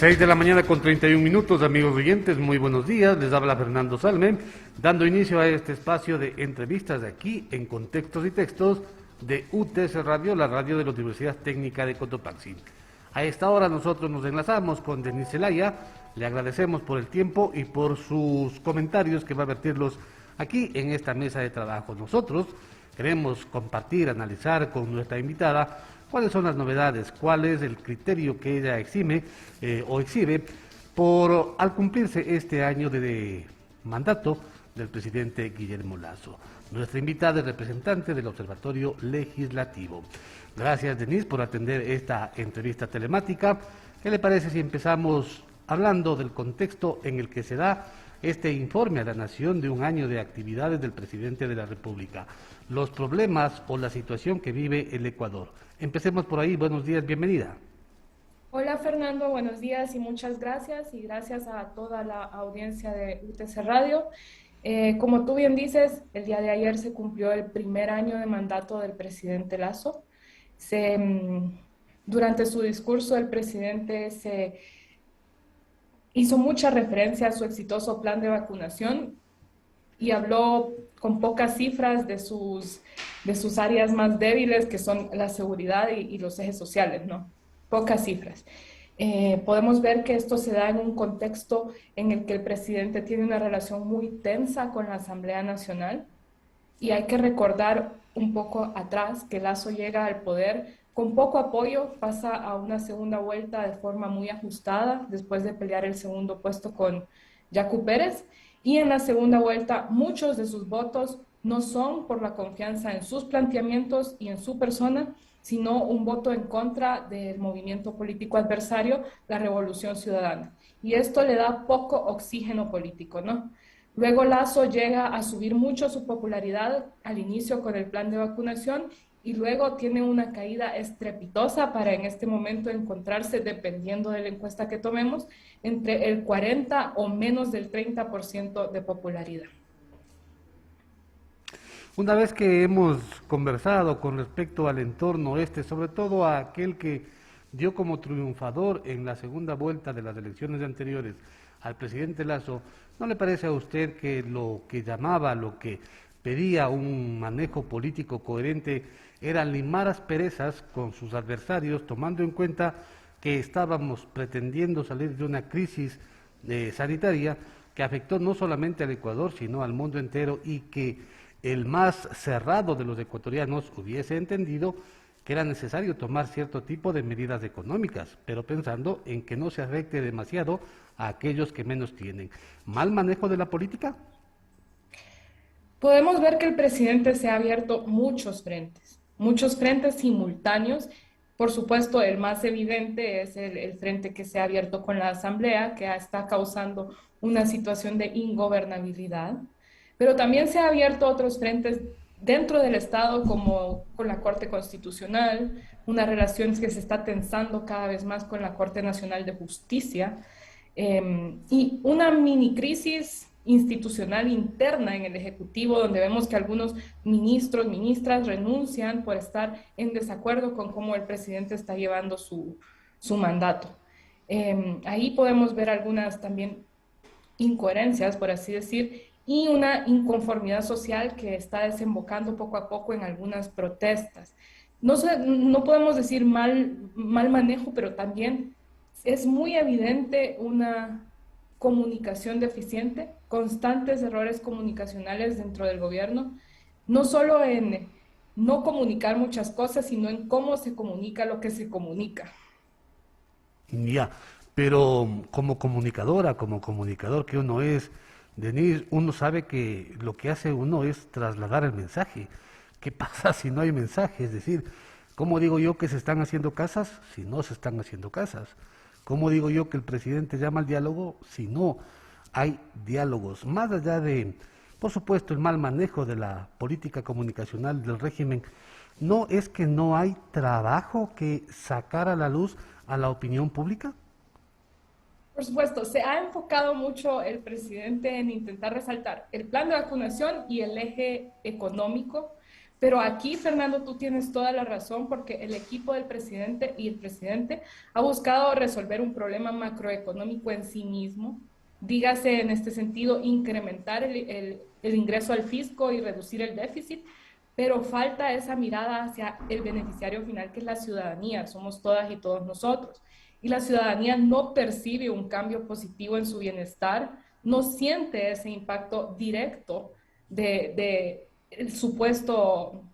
6 de la mañana con 31 minutos, amigos oyentes, muy buenos días. Les habla Fernando Salme, dando inicio a este espacio de entrevistas de aquí en Contextos y Textos de UTS Radio, la radio de la Universidad Técnica de Cotopaxi. A esta hora nosotros nos enlazamos con Denise Zelaya. Le agradecemos por el tiempo y por sus comentarios que va a vertirlos aquí en esta mesa de trabajo. Nosotros queremos compartir, analizar con nuestra invitada cuáles son las novedades, cuál es el criterio que ella exhibe al cumplirse este año de mandato del presidente Guillermo Lasso. Nuestra invitada es representante del Observatorio Legislativo. Gracias, Denise, por atender esta entrevista telemática. ¿Qué le parece si empezamos hablando del contexto en el que se da este informe a la Nación de un año de actividades del presidente de la República, los problemas o la situación que vive el Ecuador? Empecemos por ahí. Buenos días, bienvenida. Hola Fernando, buenos días y muchas gracias, y gracias a toda la audiencia de UTC Radio. Como tú bien dices, el día de ayer se cumplió el primer año de mandato del presidente Lasso. Durante su discurso el presidente se hizo mucha referencia a su exitoso plan de vacunación y habló con pocas cifras de sus áreas más débiles, que son la seguridad y los ejes sociales, ¿no? Pocas cifras. Podemos ver que esto se da en un contexto en el que el presidente tiene una relación muy tensa con la Asamblea Nacional, y hay que recordar un poco atrás que Lasso llega al poder con poco apoyo, pasa a una segunda vuelta de forma muy ajustada después de pelear el segundo puesto con Yacu Pérez. Y en la segunda vuelta, muchos de sus votos no son por la confianza en sus planteamientos y en su persona, sino un voto en contra del movimiento político adversario, la Revolución Ciudadana. Y esto le da poco oxígeno político, ¿no? Luego Lasso llega a subir mucho su popularidad al inicio con el plan de vacunación, y luego tiene una caída estrepitosa para en este momento encontrarse, dependiendo de la encuesta que tomemos, entre el 40 o menos del 30% de popularidad. Una vez que hemos conversado con respecto al entorno sobre todo a aquel que dio como triunfador en la segunda vuelta de las elecciones anteriores al presidente Lasso, ¿no le parece a usted que lo que pedía un manejo político coherente era limar asperezas con sus adversarios, tomando en cuenta que estábamos pretendiendo salir de una crisis sanitaria que afectó no solamente al Ecuador, sino al mundo entero, y que el más cerrado de los ecuatorianos hubiese entendido que era necesario tomar cierto tipo de medidas económicas, pero pensando en que no se afecte demasiado a aquellos que menos tienen? ¿Mal manejo de la política? Podemos ver que el presidente se ha abierto muchos frentes simultáneos. Por supuesto, el más evidente es el frente que se ha abierto con la Asamblea, que está causando una situación de ingobernabilidad, pero también se ha abierto otros frentes dentro del Estado, como con la Corte Constitucional, una relación que se está tensando cada vez más con la Corte Nacional de Justicia, y una mini crisis institucional interna en el Ejecutivo, donde vemos que algunos ministros, ministras renuncian por estar en desacuerdo con cómo el presidente está llevando su mandato. Ahí podemos ver algunas también incoherencias, por así decir, y una inconformidad social que está desembocando poco a poco en algunas protestas. No podemos decir mal manejo, pero también es muy evidente una comunicación deficiente, constantes errores comunicacionales dentro del gobierno, no solo en no comunicar muchas cosas, sino en cómo se comunica lo que se comunica. Ya, pero como comunicadora, como comunicador que uno es, Denise, uno sabe que lo que hace uno es trasladar el mensaje. ¿Qué pasa si no hay mensaje? Es decir, ¿cómo digo yo que se están haciendo casas si no se están haciendo casas? ¿Cómo digo yo que el presidente llama al diálogo si no hay diálogos? Más allá de, por supuesto, el mal manejo de la política comunicacional del régimen, ¿no es que no hay trabajo que sacar a la luz a la opinión pública? Por supuesto, se ha enfocado mucho el presidente en intentar resaltar el plan de vacunación y el eje económico, Pero aquí, Fernando, tú tienes toda la razón porque el equipo del presidente y el presidente ha buscado resolver un problema macroeconómico en sí mismo. Dígase en este sentido, incrementar el ingreso al fisco y reducir el déficit, pero falta esa mirada hacia el beneficiario final, que es la ciudadanía, somos todas y todos nosotros. Y la ciudadanía no percibe un cambio positivo en su bienestar, no siente ese impacto directo de el supuesto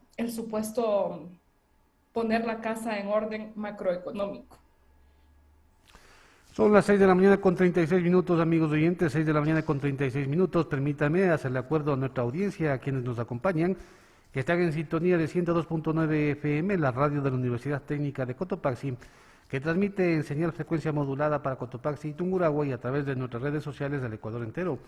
poner la casa en orden macroeconómico. Son las 6 de la mañana con 36 minutos, amigos oyentes, 6 de la mañana con 36 minutos. Permítame hacerle acuerdo a nuestra audiencia, a quienes nos acompañan, que están en sintonía de 102.9 FM, la radio de la Universidad Técnica de Cotopaxi, que transmite en señal frecuencia modulada para Cotopaxi y Tungurahua y a través de nuestras redes sociales del Ecuador entero,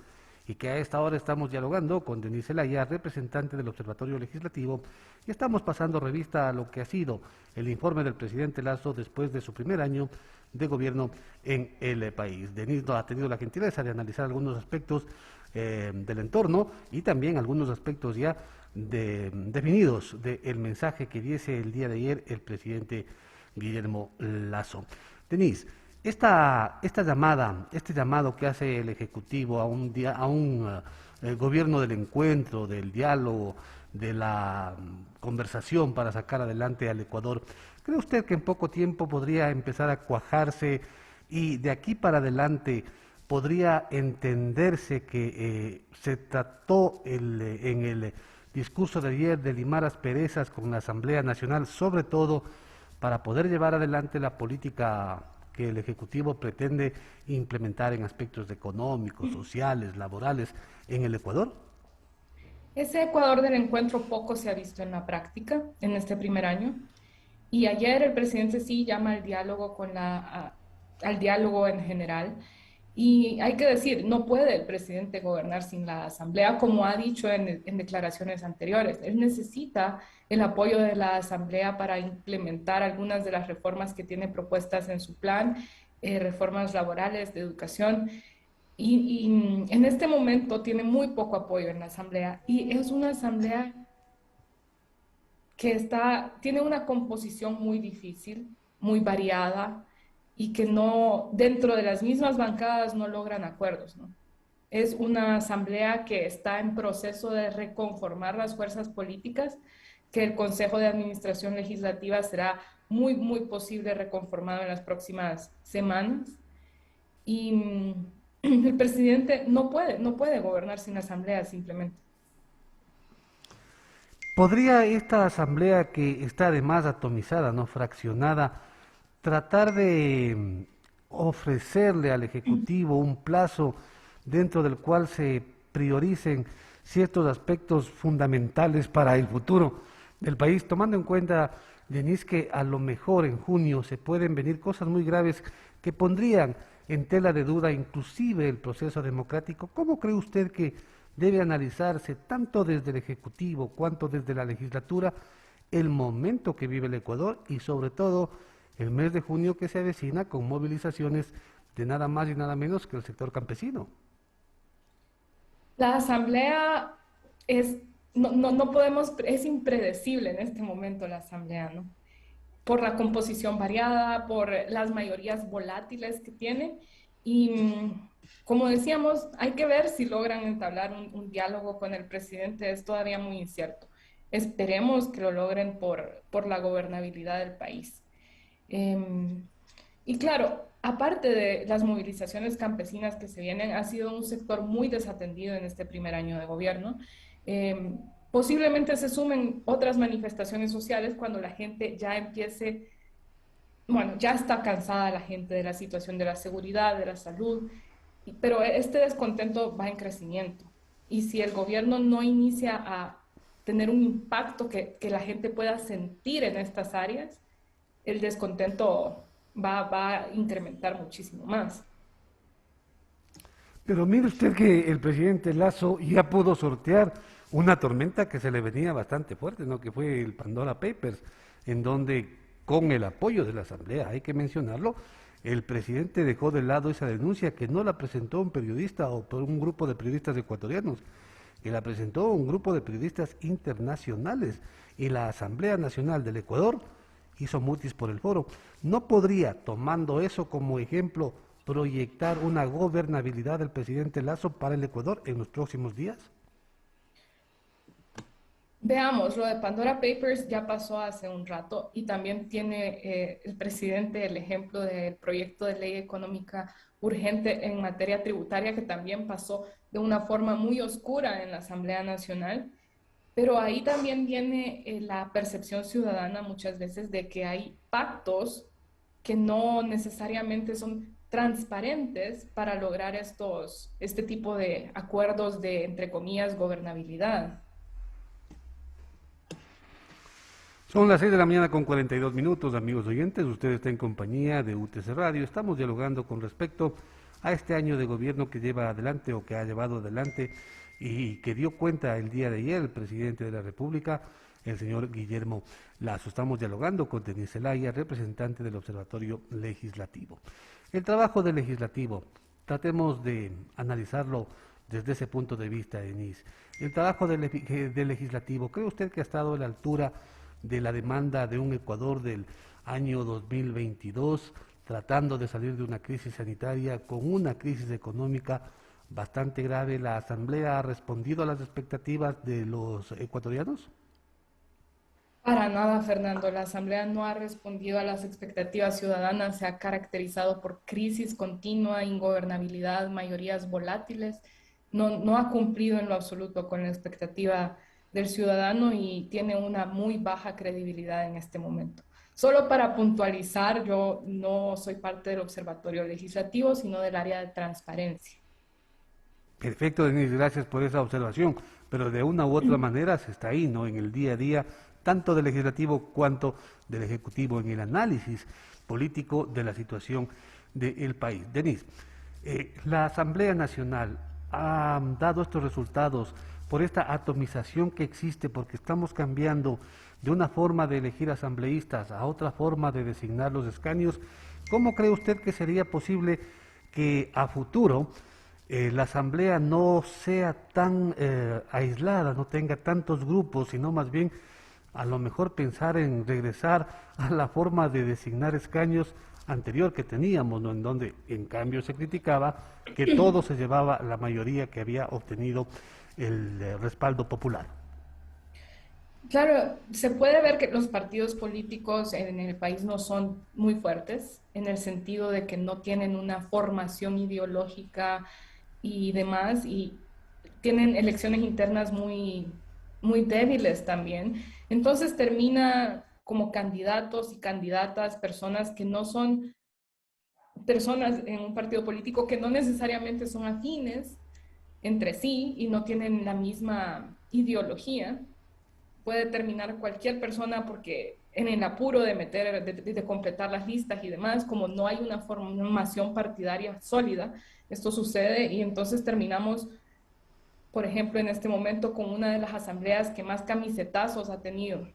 y que a esta hora estamos dialogando con Denise Zelaya, representante del Observatorio Legislativo, y estamos pasando revista a lo que ha sido el informe del presidente Lasso después de su primer año de gobierno en el país. Denise ha tenido la gentileza de analizar algunos aspectos del entorno y también algunos aspectos ya definidos del mensaje que diese el día de ayer el presidente Guillermo Lasso. Denise, este llamado que hace el Ejecutivo a un gobierno del encuentro, del diálogo, de la conversación para sacar adelante al Ecuador, ¿cree usted que en poco tiempo podría empezar a cuajarse y de aquí para adelante podría entenderse que se trató en el discurso de ayer de limar asperezas con la Asamblea Nacional, sobre todo para poder llevar adelante la política que el Ejecutivo pretende implementar en aspectos económicos, sociales, laborales en el Ecuador? Ese Ecuador del encuentro poco se ha visto en la práctica en este primer año. Y ayer el presidente sí llama al diálogo al diálogo en general. Y hay que decir, no puede el presidente gobernar sin la Asamblea, como ha dicho en declaraciones anteriores. Él necesita el apoyo de la Asamblea para implementar algunas de las reformas que tiene propuestas en su plan, reformas laborales, de educación. Y en este momento tiene muy poco apoyo en la Asamblea. Y es una Asamblea que tiene una composición muy difícil, muy variada, y que no, dentro de las mismas bancadas no logran acuerdos, ¿no? Es una asamblea que está en proceso de reconformar las fuerzas políticas, que el Consejo de Administración Legislativa será muy posible reconformado en las próximas semanas. Y el presidente no puede gobernar sin asamblea simplemente. ¿Podría esta asamblea, que está además atomizada, no fraccionada, tratar de ofrecerle al Ejecutivo un plazo dentro del cual se prioricen ciertos aspectos fundamentales para el futuro del país, tomando en cuenta, Denise, que a lo mejor en junio se pueden venir cosas muy graves que pondrían en tela de duda inclusive el proceso democrático? ¿Cómo cree usted que debe analizarse tanto desde el Ejecutivo cuanto desde la legislatura el momento que vive el Ecuador y sobre todo el mes de junio que se avecina con movilizaciones de nada más y nada menos que el sector campesino? La asamblea no podemos, es impredecible en este momento la asamblea, ¿no? Por la composición variada, por las mayorías volátiles que tiene y como decíamos, hay que ver si logran entablar un diálogo con el presidente, es todavía muy incierto. Esperemos que lo logren por la gobernabilidad del país. Y claro, aparte de las movilizaciones campesinas que se vienen, ha sido un sector muy desatendido en este primer año de gobierno. Posiblemente se sumen otras manifestaciones sociales cuando la gente ya empiece, bueno, ya está cansada la gente de la situación de la seguridad, de la salud, pero este descontento va en crecimiento. Y si el gobierno no inicia a tener un impacto que la gente pueda sentir en estas áreas, el descontento va a incrementar muchísimo más. Pero mire usted que el presidente Lasso ya pudo sortear una tormenta que se le venía bastante fuerte, ¿no? Que fue el Pandora Papers, en donde con el apoyo de la Asamblea, hay que mencionarlo, el presidente dejó de lado esa denuncia que no la presentó un periodista o por un grupo de periodistas ecuatorianos, y la presentó un grupo de periodistas internacionales, y la Asamblea Nacional del Ecuador hizo mutis por el foro. ¿No podría, tomando eso como ejemplo, proyectar una gobernabilidad del presidente Lasso para el Ecuador en los próximos días? Veamos, lo de Pandora Papers ya pasó hace un rato y también tiene el presidente el ejemplo del proyecto de ley económica urgente en materia tributaria que también pasó de una forma muy oscura en la Asamblea Nacional. Pero ahí también viene la percepción ciudadana muchas veces de que hay pactos que no necesariamente son transparentes para lograr este tipo de acuerdos de, entre comillas, gobernabilidad. Son las 6 de la mañana con 42 minutos, amigos oyentes. Usted está en compañía de UTC Radio. Estamos dialogando con respecto a este año de gobierno que lleva adelante o que ha llevado adelante y que dio cuenta el día de ayer el presidente de la República, el señor Guillermo Lasso. Estamos dialogando con Denis Zelaya, representante del Observatorio Legislativo. El trabajo del legislativo, tratemos de analizarlo desde ese punto de vista, Denis. El trabajo del legislativo, ¿cree usted que ha estado a la altura de la demanda de un Ecuador del año 2022, tratando de salir de una crisis sanitaria con una crisis económica bastante grave? ¿La Asamblea ha respondido a las expectativas de los ecuatorianos? Para nada, Fernando. La Asamblea no ha respondido a las expectativas ciudadanas, se ha caracterizado por crisis continua, ingobernabilidad, mayorías volátiles. No ha cumplido en lo absoluto con la expectativa del ciudadano y tiene una muy baja credibilidad en este momento. Solo para puntualizar, yo no soy parte del Observatorio Legislativo, sino del área de transparencia. Perfecto, Denis, gracias por esa observación, pero de una u otra manera se está ahí, ¿no? En el día a día, tanto del legislativo cuanto del ejecutivo, en el análisis político de la situación del país. Denis, la Asamblea Nacional ha dado estos resultados por esta atomización que existe, porque estamos cambiando de una forma de elegir asambleístas a otra forma de designar los escaños. ¿Cómo cree usted que sería posible que a futuro la Asamblea no sea tan aislada, no tenga tantos grupos, sino más bien a lo mejor pensar en regresar a la forma de designar escaños anterior que teníamos, ¿no? En donde en cambio se criticaba que todo se llevaba la mayoría que había obtenido el respaldo popular? Claro, se puede ver que los partidos políticos en el país no son muy fuertes, en el sentido de que no tienen una formación ideológica y demás, y tienen elecciones internas muy débiles también. Entonces termina como candidatos y candidatas, personas que no son personas en un partido político que no necesariamente son afines entre sí y no tienen la misma ideología. Puede terminar cualquier persona porque en el apuro de meter, de completar las listas y demás, como no hay una formación partidaria sólida, esto sucede y entonces terminamos, por ejemplo, en este momento con una de las asambleas que más camisetazos ha tenido.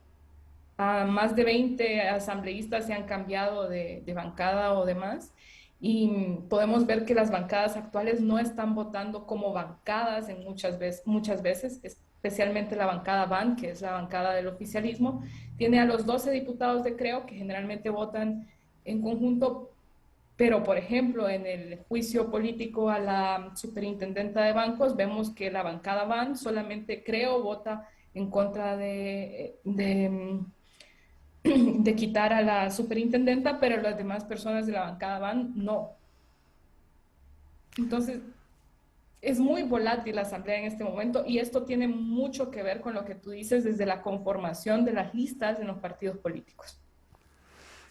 Más de 20 asambleístas se han cambiado de bancada o demás y podemos ver que las bancadas actuales no están votando como bancadas en muchas veces, especialmente la bancada BAN, que es la bancada del oficialismo, tiene a los 12 diputados de Creo que generalmente votan en conjunto, pero por ejemplo en el juicio político a la superintendenta de bancos vemos que la bancada BAN solamente Creo vota en contra de quitar a la superintendenta, pero las demás personas de la bancada van, no. Entonces, es muy volátil la asamblea en este momento y esto tiene mucho que ver con lo que tú dices desde la conformación de las listas en los partidos políticos.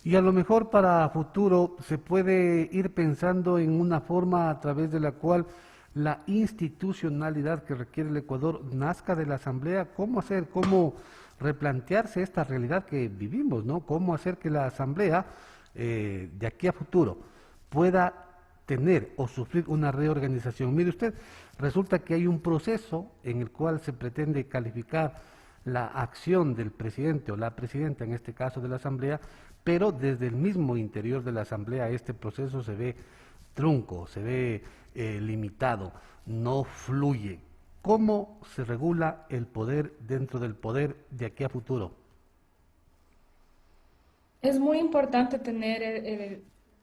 Y a lo mejor para futuro se puede ir pensando en una forma a través de la cual la institucionalidad que requiere el Ecuador nazca de la Asamblea. ¿Cómo hacer, cómo replantearse esta realidad que vivimos, ¿no? ¿Cómo hacer que la Asamblea de aquí a futuro pueda tener o sufrir una reorganización? Mire usted, resulta que hay un proceso en el cual se pretende calificar la acción del presidente o la presidenta, en este caso de la Asamblea, pero desde el mismo interior de la Asamblea este proceso se ve trunco, se ve limitado, no fluye. ¿Cómo se regula el poder dentro del poder de aquí a futuro? Es muy importante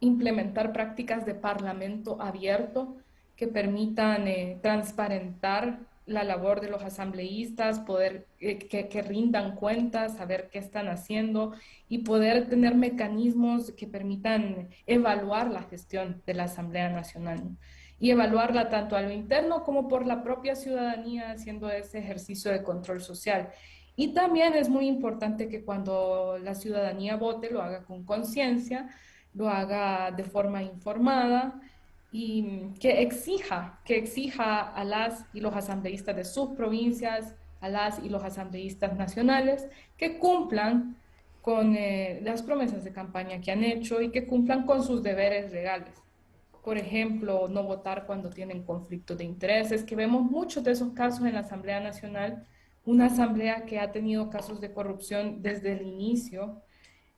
implementar prácticas de parlamento abierto que permitan transparentar la labor de los asambleístas, poder que rindan cuentas, saber qué están haciendo y poder tener mecanismos que permitan evaluar la gestión de la Asamblea Nacional, ¿no? Y evaluarla tanto a lo interno como por la propia ciudadanía haciendo ese ejercicio de control social. Y también es muy importante que cuando la ciudadanía vote lo haga con conciencia, lo haga de forma informada y que exija a las y los asambleístas de sus provincias, a las y los asambleístas nacionales, que cumplan con las promesas de campaña que han hecho y que cumplan con sus deberes legales. Por ejemplo, no votar cuando tienen conflictos de intereses, que vemos muchos de esos casos en la Asamblea Nacional, una asamblea que ha tenido casos de corrupción desde el inicio,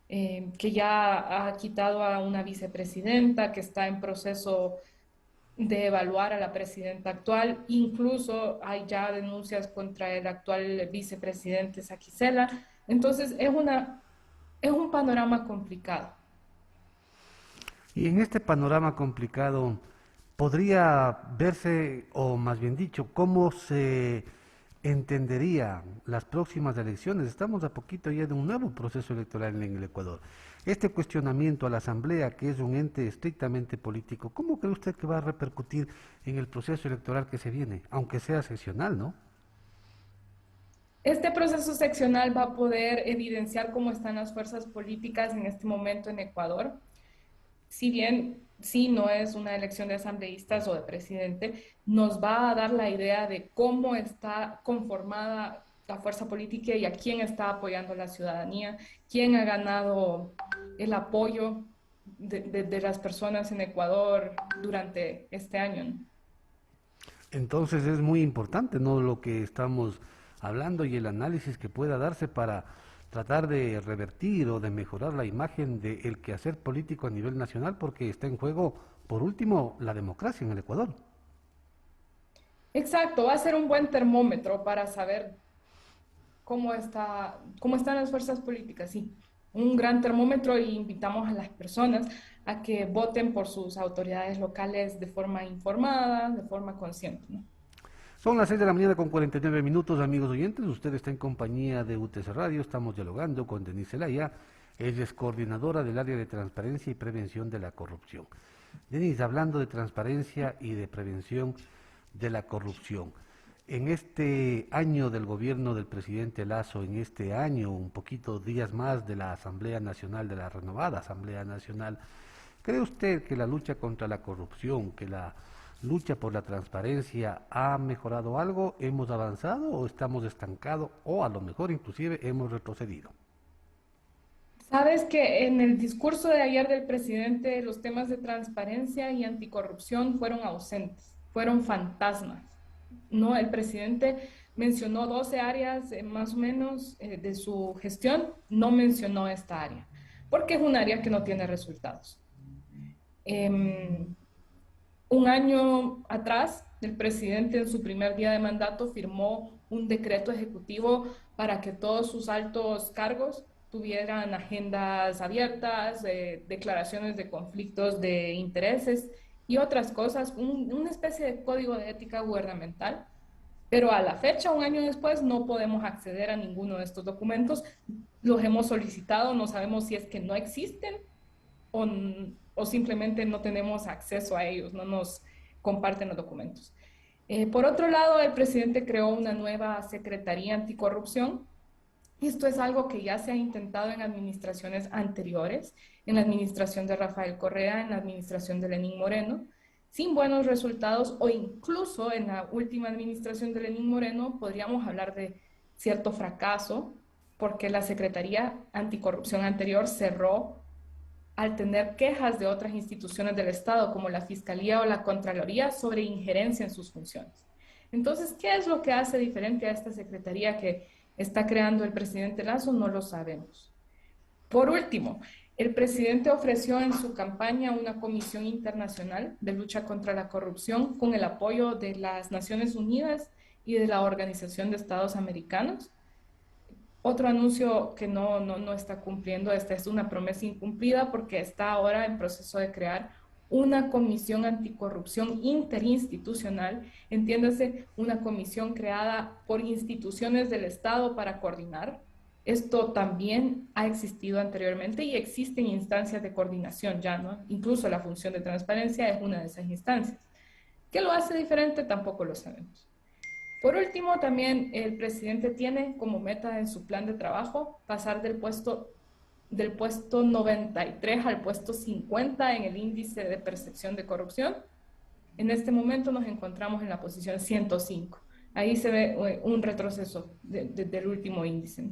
que ya ha quitado a una vicepresidenta, que está en proceso de evaluar a la presidenta actual. Incluso hay ya denuncias contra el actual vicepresidente Saquicela. Entonces, es un panorama complicado. Y en este panorama complicado, podría verse, o más bien dicho, cómo se entendería las próximas elecciones. Estamos a poquito ya de un nuevo proceso electoral en el Ecuador. Este cuestionamiento a la Asamblea, que es un ente estrictamente político, ¿cómo cree usted que va a repercutir en el proceso electoral que se viene, aunque sea seccional, ¿no? Este proceso seccional va a poder evidenciar cómo están las fuerzas políticas en este momento en Ecuador. Si bien sí no es una elección de asambleístas o de presidente, nos va a dar la idea de cómo está conformada la fuerza política y a quién está apoyando la ciudadanía, quién ha ganado el apoyo de las personas en Ecuador durante este año, ¿no? Entonces es muy importante, ¿no?, lo que estamos hablando y el análisis que pueda darse para tratar de revertir o de mejorar la imagen del quehacer político a nivel nacional, porque está en juego, por último, la democracia en el Ecuador. Exacto, va a ser un buen termómetro para saber cómo están las fuerzas políticas, sí. Un gran termómetro y invitamos a las personas a que voten por sus autoridades locales de forma informada, de forma consciente, ¿no? Son las 6 de la mañana con 49 minutos, amigos oyentes. Usted está en compañía de UTC Radio. Estamos dialogando con Denise Zelaya. Ella es coordinadora del área de transparencia y prevención de la corrupción. Denise, hablando de transparencia y de prevención de la corrupción, en este año del gobierno del presidente Lasso, en este año, un poquito días más de la Asamblea Nacional, de la renovada Asamblea Nacional, ¿cree usted que la lucha contra la corrupción, que la lucha por la transparencia ha mejorado algo? ¿Hemos avanzado o estamos estancados o a lo mejor inclusive hemos retrocedido? Sabes que en el discurso de ayer del presidente los temas de transparencia y anticorrupción fueron ausentes, fueron fantasmas. No, el presidente mencionó 12 áreas más o menos de su gestión, no mencionó esta área, porque es un área que no tiene resultados. Un año atrás, el presidente en su primer día de mandato firmó un decreto ejecutivo para que todos sus altos cargos tuvieran agendas abiertas, declaraciones de conflictos de intereses y otras cosas, una especie de código de ética gubernamental. Pero a la fecha, un año después, no podemos acceder a ninguno de estos documentos. Los hemos solicitado, no sabemos si es que no existen o, o simplemente no tenemos acceso a ellos, no nos comparten los documentos. Por otro lado, el presidente creó una nueva Secretaría Anticorrupción. Esto es algo que ya se ha intentado en administraciones anteriores, en la administración de Rafael Correa, en la administración de Lenín Moreno, sin buenos resultados, o incluso en la última administración de Lenín Moreno podríamos hablar de cierto fracaso, porque la Secretaría Anticorrupción anterior cerró al tener quejas de otras instituciones del Estado, como la Fiscalía o la Contraloría, sobre injerencia en sus funciones. Entonces, ¿qué es lo que hace diferente a esta secretaría que está creando el presidente Lasso? No lo sabemos. Por último, el presidente ofreció en su campaña una comisión internacional de lucha contra la corrupción con el apoyo de las Naciones Unidas y de la Organización de Estados Americanos. Otro anuncio que no está cumpliendo, esta es una promesa incumplida porque está ahora en proceso de crear una comisión anticorrupción interinstitucional, entiéndase, una comisión creada por instituciones del Estado para coordinar. Esto también ha existido anteriormente y existen instancias de coordinación ya, ¿no? Incluso la función de transparencia es una de esas instancias. ¿Qué lo hace diferente? Tampoco lo sabemos. Por último, también el presidente tiene como meta en su plan de trabajo pasar del puesto 93 al puesto 50 en el índice de percepción de corrupción. En este momento nos encontramos en la posición 105. Ahí se ve un retroceso del último índice.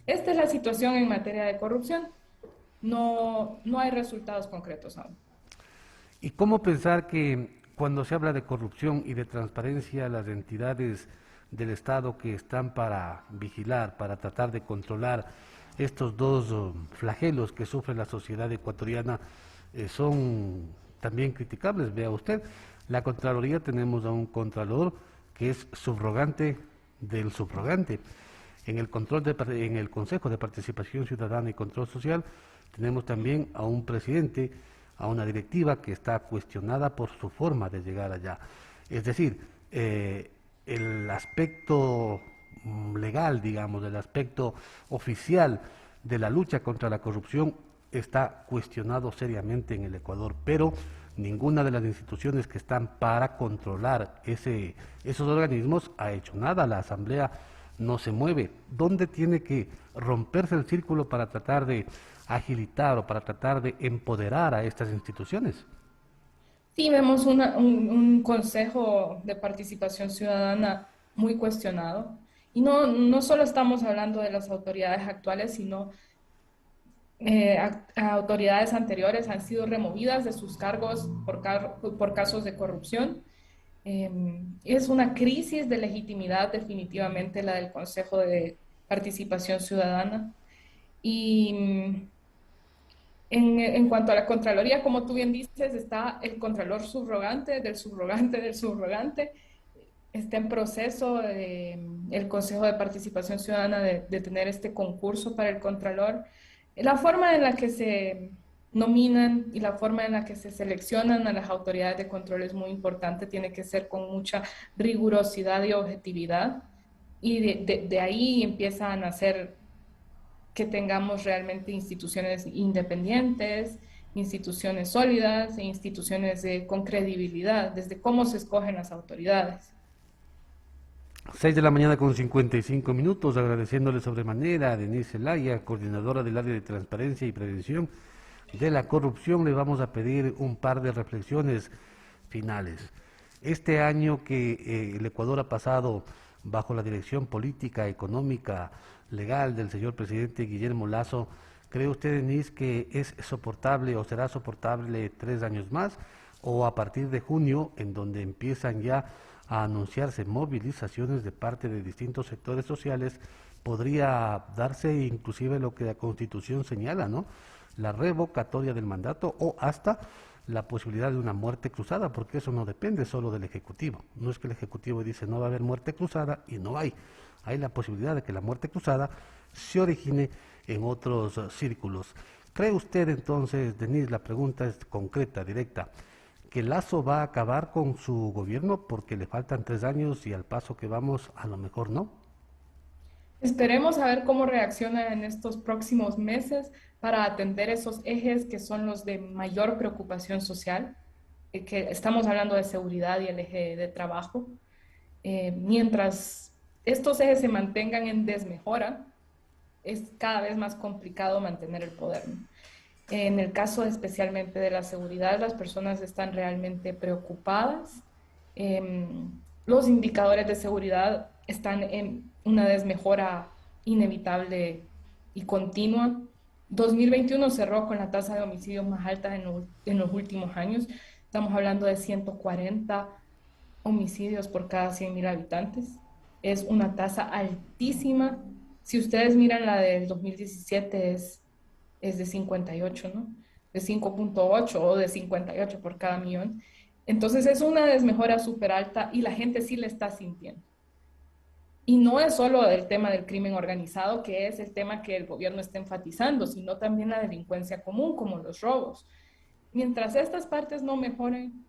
Esta es la situación en materia de corrupción. No hay resultados concretos aún. ¿Y cómo pensar que cuando se habla de corrupción y de transparencia, las entidades del Estado que están para vigilar, para tratar de controlar estos dos flagelos que sufre la sociedad ecuatoriana, son también criticables? Vea usted, la Contraloría, tenemos a un Contralor que es subrogante del subrogante. En el Consejo de Participación Ciudadana y Control Social tenemos también a un presidente, a una directiva que está cuestionada por su forma de llegar allá. Es decir, el aspecto legal, digamos, el aspecto oficial de la lucha contra la corrupción está cuestionado seriamente en el Ecuador, pero ninguna de las instituciones que están para controlar esos organismos ha hecho nada. La Asamblea no se mueve. ¿Dónde tiene que romperse el círculo para tratar de agilitar o para tratar de empoderar a estas instituciones? Sí, vemos un consejo de participación ciudadana muy cuestionado. Y no solo estamos hablando de las autoridades actuales, sino autoridades anteriores han sido removidas de sus cargos por casos de corrupción. Es una crisis de legitimidad definitivamente la del Consejo de Participación Ciudadana. Y en cuanto a la Contraloría, como tú bien dices, está el Contralor subrogante del subrogante del subrogante. Está en proceso el Consejo de Participación Ciudadana de tener este concurso para el Contralor. La forma en la que se nominan y la forma en la que se seleccionan a las autoridades de control es muy importante, tiene que ser con mucha rigurosidad y objetividad. Y de ahí empiezan a hacer que tengamos realmente instituciones independientes, instituciones sólidas e instituciones con credibilidad, desde cómo se escogen las autoridades. 6 de la mañana con 55 minutos, agradeciéndole sobremanera a Denise Zelaya, coordinadora del área de transparencia y prevención de la corrupción. Le vamos a pedir un par de reflexiones finales. Este año que el Ecuador ha pasado bajo la dirección política, económica, legal del señor presidente Guillermo Lasso, ¿cree usted, Denise, que es soportable o será soportable 3 años más? ¿O a partir de junio, en donde empiezan ya a anunciarse movilizaciones de parte de distintos sectores sociales, podría darse inclusive lo que la Constitución señala, ¿no? La revocatoria del mandato o hasta la posibilidad de una muerte cruzada, porque eso no depende solo del Ejecutivo. No es que el Ejecutivo dice no va a haber muerte cruzada y no hay. Hay la posibilidad de que la muerte cruzada se origine en otros círculos. ¿Cree usted entonces, Denise, la pregunta es concreta, directa, que Lasso va a acabar con su gobierno porque le faltan 3 años y al paso que vamos a lo mejor no? Esperemos a ver cómo reacciona en estos próximos meses para atender esos ejes que son los de mayor preocupación social, que estamos hablando de seguridad y el eje de trabajo. Mientras estos ejes se mantengan en desmejora, es cada vez más complicado mantener el poder, ¿no? En el caso especialmente de la seguridad, las personas están realmente preocupadas. Los indicadores de seguridad están en una desmejora inevitable y continua. 2021 cerró con la tasa de homicidios más alta en los últimos años. Estamos hablando de 140 homicidios por cada 100.000 habitantes. Es una tasa altísima. Si ustedes miran la del 2017 es de 58, ¿no? De 5.8 o de 58 por cada millón. Entonces es una desmejora súper alta y la gente sí la está sintiendo. Y no es solo el tema del crimen organizado, que es el tema que el gobierno está enfatizando, sino también la delincuencia común, como los robos. Mientras estas partes no mejoren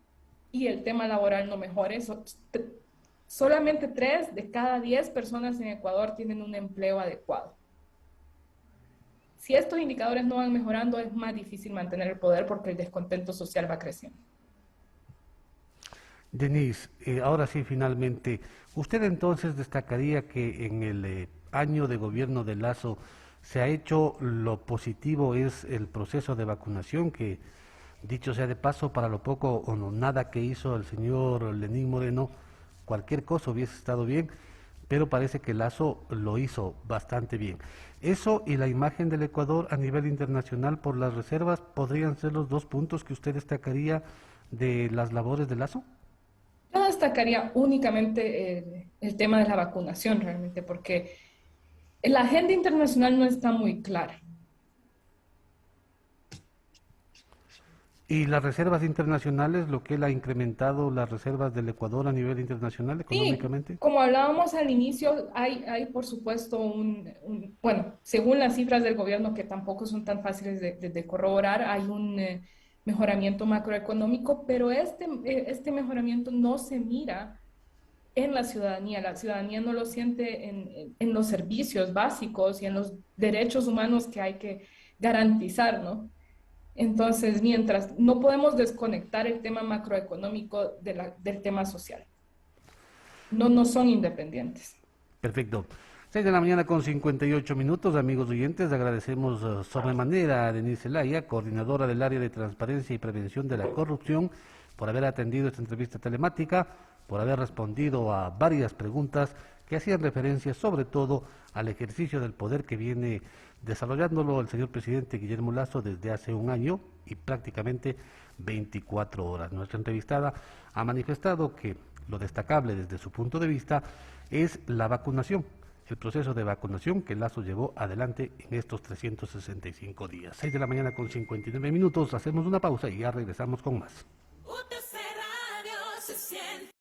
y el tema laboral no mejore, solamente 3 de cada 10 personas en Ecuador tienen un empleo adecuado. Si estos indicadores no van mejorando, es más difícil mantener el poder porque el descontento social va creciendo. Denise, ahora sí, finalmente, ¿usted entonces destacaría que en el año de gobierno de Lazo se ha hecho lo positivo, es el proceso de vacunación, que dicho sea de paso, para lo poco o no, nada que hizo el señor Lenín Moreno, cualquier cosa hubiese estado bien, pero parece que Lazo lo hizo bastante bien? Eso y la imagen del Ecuador a nivel internacional por las reservas podrían ser los dos puntos que usted destacaría de las labores de Lazo. Yo destacaría únicamente el tema de la vacunación realmente, porque la agenda internacional no está muy clara. Y las reservas internacionales, lo que él ha incrementado las reservas del Ecuador a nivel internacional Sí, económicamente. como hablábamos al inicio, hay por supuesto bueno, según las cifras del gobierno que tampoco son tan fáciles de corroborar, hay un mejoramiento macroeconómico, pero este mejoramiento no se mira en la ciudadanía no lo siente en los servicios básicos y en los derechos humanos que hay que garantizar, ¿no? Entonces, mientras no podemos desconectar el tema macroeconómico del tema social. No son independientes. Perfecto. 6 de la mañana con 58 minutos, amigos oyentes. Agradecemos sobremanera a Denise Zelaya, coordinadora del área de transparencia y prevención de la corrupción, por haber atendido esta entrevista telemática, por haber respondido a varias preguntas que hacían referencia sobre todo al ejercicio del poder que viene desarrollándolo el señor presidente Guillermo Lasso desde hace un año y prácticamente 24 horas. Nuestra entrevistada ha manifestado que lo destacable desde su punto de vista es la vacunación, el proceso de vacunación que Lasso llevó adelante en estos 365 días. 6 de la mañana con 59 minutos, hacemos una pausa y ya regresamos con más.